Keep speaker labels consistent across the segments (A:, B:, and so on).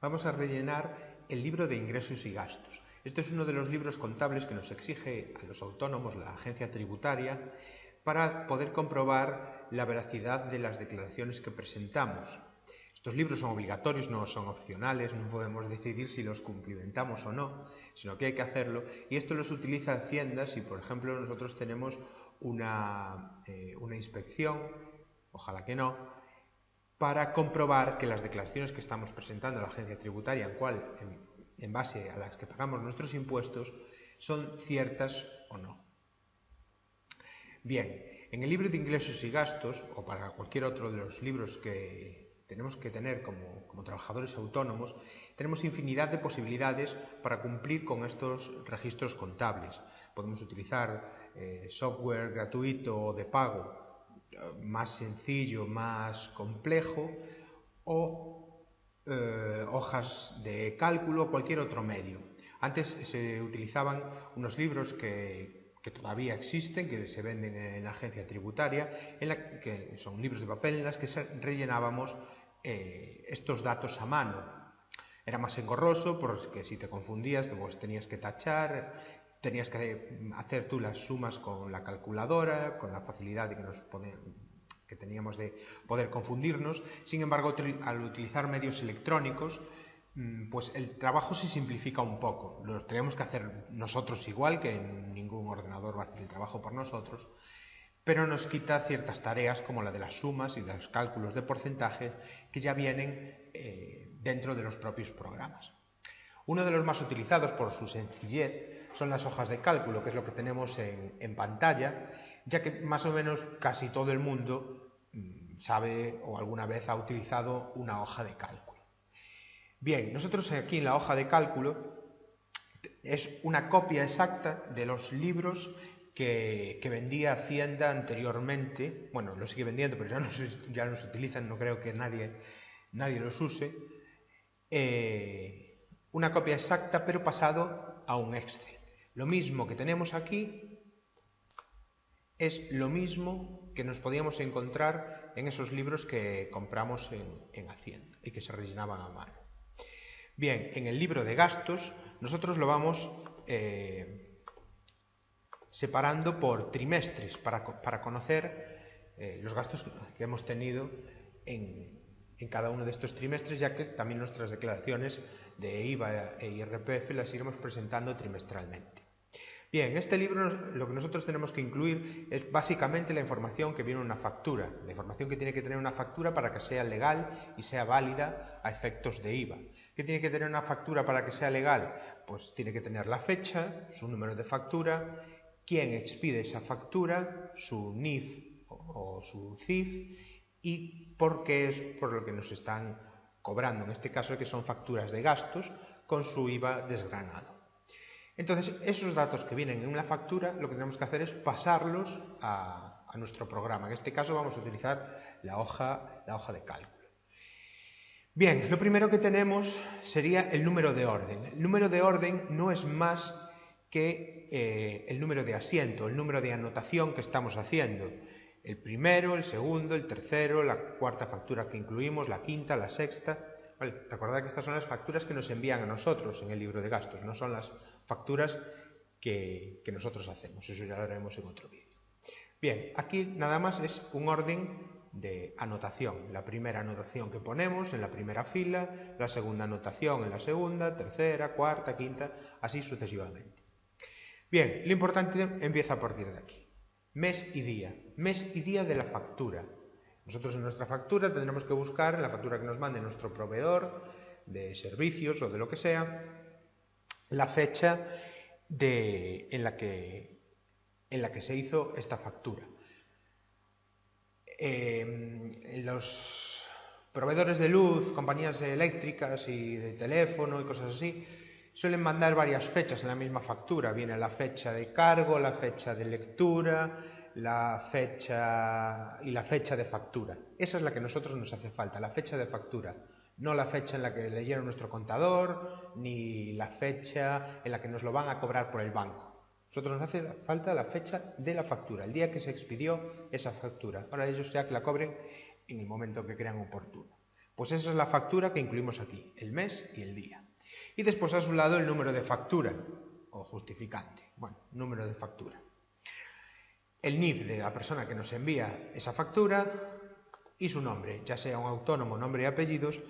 A: vamos a rellenar el libro de ingresos y gastos. Este es uno de los libros contables que nos exige a los autónomos la agencia tributaria para poder comprobar la veracidad de las declaraciones que presentamos. Estos libros son obligatorios, no son opcionales, no podemos decidir si los cumplimentamos o no, sino que hay que hacerlo. Y esto los utiliza Hacienda si, por ejemplo, nosotros tenemos una inspección, ojalá que no, para comprobar que las declaraciones que estamos presentando a la agencia tributaria, en base a las que pagamos nuestros impuestos, son ciertas o no. Bien, en el libro de ingresos y gastos, o para cualquier otro de los libros que tenemos que tener como trabajadores autónomos, tenemos infinidad de posibilidades para cumplir con estos registros contables. Podemos utilizar software gratuito o de pago, más sencillo, más complejo, o hojas de cálculo o cualquier otro medio. Antes se utilizaban unos libros que todavía existen, que se venden en la agencia tributaria, que son libros de papel en las que rellenábamos estos datos a mano. Era más engorroso porque si te confundías pues tenías que tachar, tenías que hacer tú las sumas con la calculadora, con la facilidad que teníamos de poder confundirnos. Sin embargo, al utilizar medios electrónicos, pues el trabajo se simplifica un poco. Lo tenemos que hacer nosotros igual, que ningún ordenador va a hacer el trabajo por nosotros, pero nos quita ciertas tareas como la de las sumas y de los cálculos de porcentaje que ya vienen dentro de los propios programas. Uno de los más utilizados por su sencillez son las hojas de cálculo, que es lo que tenemos en pantalla, ya que más o menos casi todo el mundo sabe o alguna vez ha utilizado una hoja de cálculo. Bien, nosotros aquí en la hoja de cálculo es una copia exacta de los libros que vendía Hacienda anteriormente. Bueno, los sigue vendiendo, pero ya no se utilizan, no creo que nadie los use. Una copia exacta, pero pasado a un Excel. Lo mismo que tenemos aquí es lo mismo que nos podíamos encontrar en esos libros que compramos en Hacienda y que se rellenaban a mano. Bien, en el libro de gastos nosotros lo vamos separando por trimestres para conocer los gastos que hemos tenido en cada uno de estos trimestres, ya que también nuestras declaraciones de IVA e IRPF las iremos presentando trimestralmente. Bien, en este libro lo que nosotros tenemos que incluir es básicamente la información que viene en una factura, la información que tiene que tener una factura para que sea legal y sea válida a efectos de IVA. ¿Qué tiene que tener una factura para que sea legal? Pues tiene que tener la fecha, su número de factura, quién expide esa factura, su NIF o su CIF y por qué es por lo que nos están cobrando, en este caso que son facturas de gastos con su IVA desgranado. Entonces, esos datos que vienen en una factura, lo que tenemos que hacer es pasarlos a nuestro programa. En este caso vamos a utilizar la hoja de cálculo. Bien, lo primero que tenemos sería el número de orden. El número de orden no es más que el número de asiento, el número de anotación que estamos haciendo. El primero, el segundo, el tercero, la cuarta factura que incluimos, la quinta, la sexta. Vale, recordad que estas son las facturas que nos envían a nosotros en el libro de gastos, no son las facturas que nosotros hacemos, eso ya lo haremos en otro vídeo. Bien, aquí nada más es un orden de anotación, la primera anotación que ponemos en la primera fila, la segunda anotación en la segunda, tercera, cuarta, quinta, así sucesivamente. Bien, lo importante empieza a partir de aquí, mes y día de la factura. Nosotros en nuestra factura tendremos que buscar en la factura que nos mande nuestro proveedor de servicios o de lo que sea, la fecha en la que se hizo esta factura. Los proveedores de luz, compañías eléctricas y de teléfono y cosas así, suelen mandar varias fechas en la misma factura. Viene la fecha de cargo, la fecha de lectura, la fecha de factura. Esa es la que a nosotros nos hace falta, la fecha de factura. No la fecha en la que leyeron nuestro contador, ni la fecha en la que nos lo van a cobrar por el banco. Nosotros nos hace falta la fecha de la factura, el día que se expidió esa factura. Ahora ellos ya que la cobren en el momento que crean oportuno. Pues esa es la factura que incluimos aquí, el mes y el día. Y después a su lado el número de factura, o justificante, bueno, número de factura. El NIF de la persona que nos envía esa factura y su nombre, ya sea un autónomo, nombre y apellidos,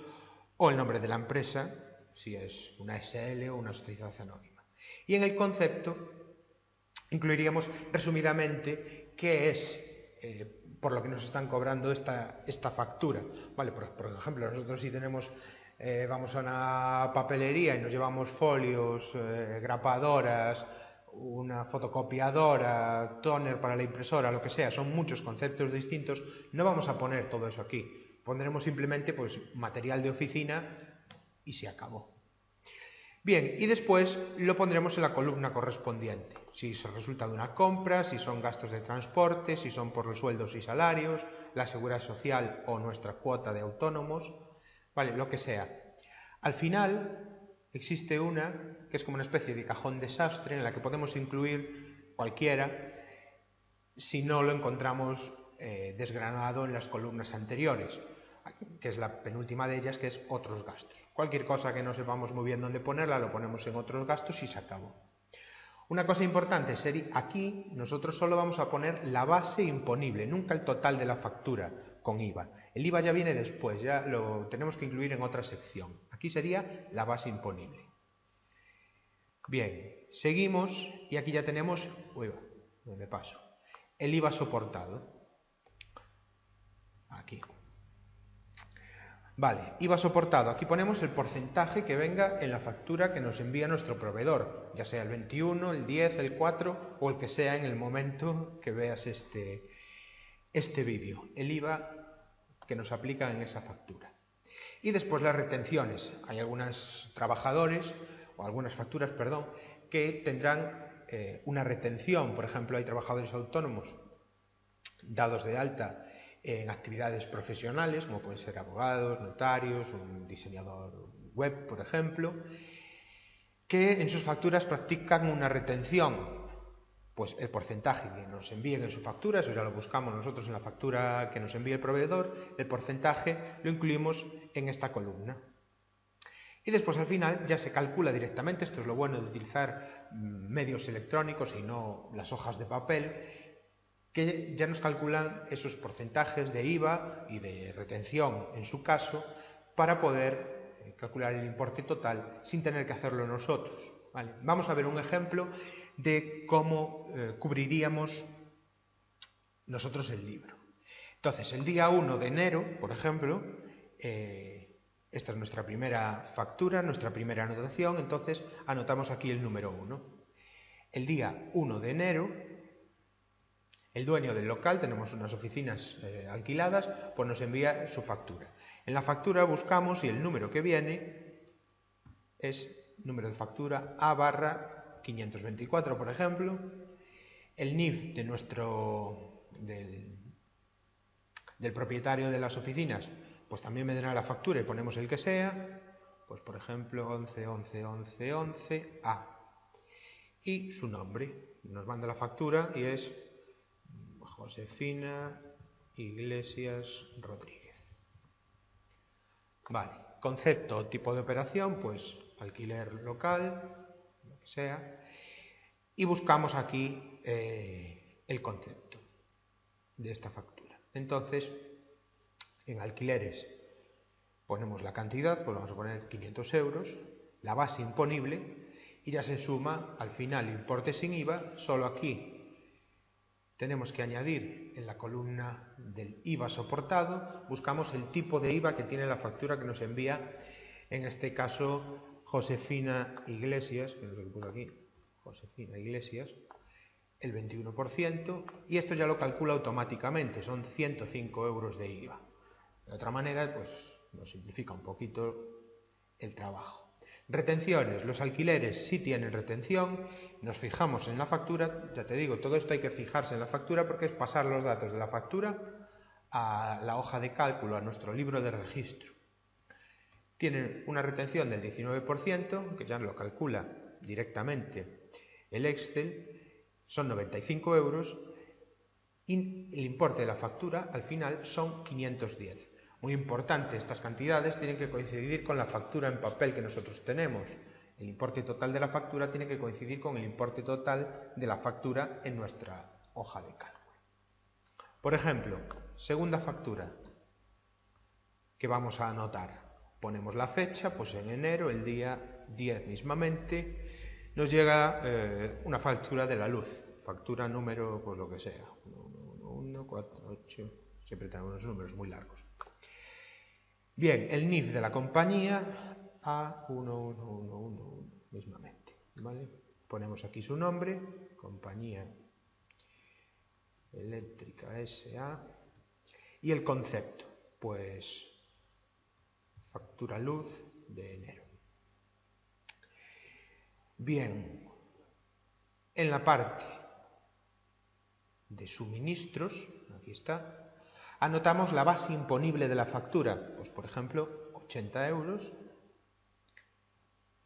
A: o el nombre de la empresa, si es una SL o una sociedad anónima. Y en el concepto incluiríamos resumidamente qué es por lo que nos están cobrando esta factura. Vale, por ejemplo, nosotros si tenemos, vamos a una papelería y nos llevamos folios, grapadoras, una fotocopiadora, tóner para la impresora, lo que sea, son muchos conceptos distintos, no vamos a poner todo eso aquí. Pondremos simplemente pues, material de oficina y se acabó. Bien, y después lo pondremos en la columna correspondiente. Si se resulta de una compra, si son gastos de transporte, si son por los sueldos y salarios, la seguridad social o nuestra cuota de autónomos, vale, lo que sea. Al final existe una que es como una especie de cajón desastre en la que podemos incluir cualquiera si no lo encontramos desgranado en las columnas anteriores, que es la penúltima de ellas, que es otros gastos. Cualquier cosa que no sepamos muy bien dónde ponerla, lo ponemos en otros gastos y se acabó. Una cosa importante sería, aquí nosotros solo vamos a poner la base imponible, nunca el total de la factura con IVA. El IVA ya viene después, ya lo tenemos que incluir en otra sección. Aquí sería la base imponible. Bien, seguimos y aquí ya tenemos, me paso, el IVA soportado. Aquí. Vale, IVA soportado. Aquí ponemos el porcentaje que venga en la factura que nos envía nuestro proveedor, ya sea el 21, el 10, el 4 o el que sea en el momento que veas este vídeo. El IVA que nos aplican en esa factura. Y después las retenciones. Hay algunos trabajadores, o algunas facturas, perdón, que tendrán una retención. Por ejemplo, hay trabajadores autónomos dados de alta en actividades profesionales, como pueden ser abogados, notarios, un diseñador web, por ejemplo, que en sus facturas practican una retención. Pues el porcentaje que nos envíen en su factura, eso ya lo buscamos nosotros en la factura que nos envía el proveedor, el porcentaje lo incluimos en esta columna. Y después al final ya se calcula directamente, esto es lo bueno de utilizar medios electrónicos y no las hojas de papel, que ya nos calculan esos porcentajes de IVA y de retención en su caso para poder calcular el importe total sin tener que hacerlo nosotros. ¿Vale? Vamos a ver un ejemplo de cómo cubriríamos nosotros el libro. Entonces, el día 1 de enero, por ejemplo, esta es nuestra primera factura, nuestra primera anotación, entonces anotamos aquí el número 1. El día 1 de enero, el dueño del local, tenemos unas oficinas alquiladas, pues nos envía su factura. En la factura buscamos y el número que viene es número de factura A/524, por ejemplo. El NIF de del propietario de las oficinas, pues también vendrá la factura y ponemos el que sea, pues por ejemplo 111111A. Y su nombre, nos manda la factura y es Josefina Iglesias Rodríguez. Vale, concepto o tipo de operación, pues alquiler local, lo que sea, y buscamos aquí el concepto de esta factura. Entonces, en alquileres ponemos la cantidad, pues vamos a poner 500 euros, la base imponible, y ya se suma al final importe sin IVA, solo aquí tenemos que añadir en la columna del IVA soportado, buscamos el tipo de IVA que tiene la factura que nos envía, en este caso, Josefina Iglesias, que no sé qué puso aquí, Josefina Iglesias, el 21%, y esto ya lo calcula automáticamente, son 105 euros de IVA. De otra manera, pues nos simplifica un poquito el trabajo. Retenciones, los alquileres sí tienen retención, nos fijamos en la factura, ya te digo, todo esto hay que fijarse en la factura porque es pasar los datos de la factura a la hoja de cálculo, a nuestro libro de registro. Tienen una retención del 19%, que ya lo calcula directamente el Excel, son 95 euros y el importe de la factura al final son 510. Muy importante, estas cantidades tienen que coincidir con la factura en papel que nosotros tenemos. El importe total de la factura tiene que coincidir con el importe total de la factura en nuestra hoja de cálculo. Por ejemplo, segunda factura que vamos a anotar. Ponemos la fecha, pues en enero, el día 10 mismamente, nos llega una factura de la luz. Factura número, pues lo que sea. 1, 4, 8, siempre tenemos unos números muy largos. Bien, el NIF de la compañía A1111 mismamente, ¿vale? Ponemos aquí su nombre, Compañía Eléctrica S.A. y el concepto, pues factura luz de enero. Bien, en la parte de suministros, aquí está, anotamos la base imponible de la factura, pues por ejemplo 80 euros,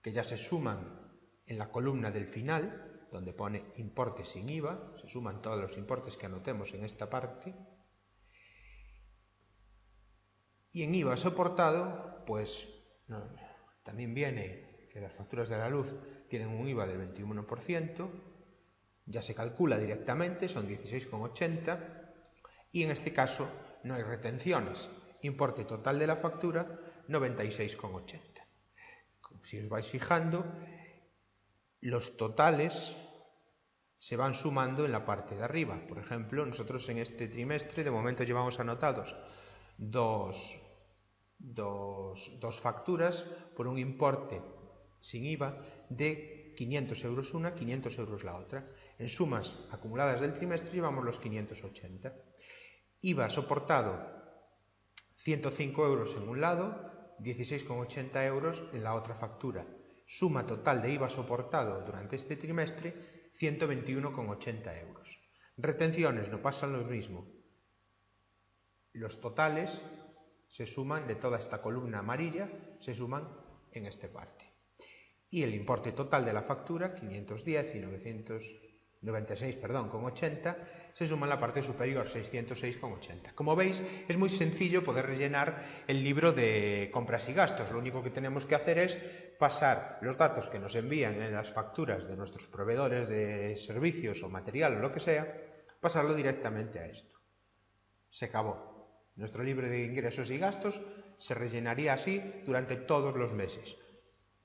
A: que ya se suman en la columna del final, donde pone importe sin IVA, se suman todos los importes que anotemos en esta parte. Y en IVA soportado, pues también viene que las facturas de la luz tienen un IVA del 21%, ya se calcula directamente, son 16,80, y en este caso no hay retenciones, importe total de la factura 96,80. Si os vais fijando, los totales se van sumando en la parte de arriba. Por ejemplo, nosotros en este trimestre de momento llevamos anotados dos facturas por un importe sin IVA de 500 euros una, 500 euros la otra. En sumas acumuladas del trimestre llevamos los 580. IVA soportado 105 euros en un lado, 16,80 euros en la otra factura. Suma total de IVA soportado durante este trimestre 121,80 euros. Retenciones no pasan lo mismo. Los totales se suman de toda esta columna amarilla, se suman en esta parte. Y el importe total de la factura, 510 y 996,80, se suma en la parte superior, 606,80. Como veis, es muy sencillo poder rellenar el libro de compras y gastos. Lo único que tenemos que hacer es pasar los datos que nos envían en las facturas de nuestros proveedores de servicios o material o lo que sea, pasarlo directamente a esto. Se acabó. Nuestro libro de ingresos y gastos se rellenaría así durante todos los meses.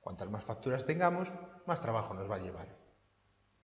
A: Cuantas más facturas tengamos, más trabajo nos va a llevar.